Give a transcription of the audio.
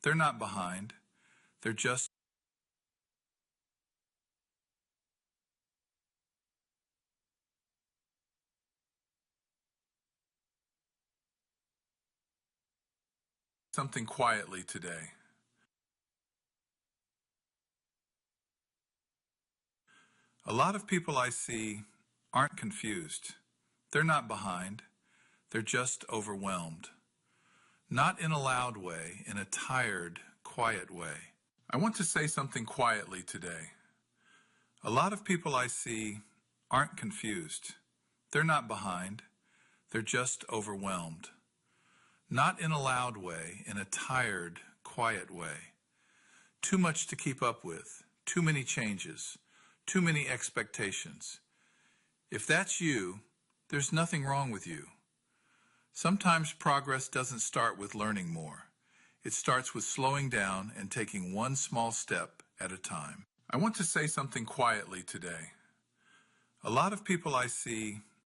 They're not behind. They're just something quietly today. A lot of people I see aren't confused. They're not behind. They're just overwhelmed. Not in a loud way, in a tired, quiet way. I want to say something quietly today. A lot of people I see aren't confused. They're not behind. They're just overwhelmed. Not in a loud way, in a tired, quiet way. Too much to keep up with. Too many changes. Too many expectations. If that's you, there's nothing wrong with you. Sometimes progress doesn't start with learning more. It starts with slowing down and taking one small step at a time. I want to say something quietly today. A lot of people I see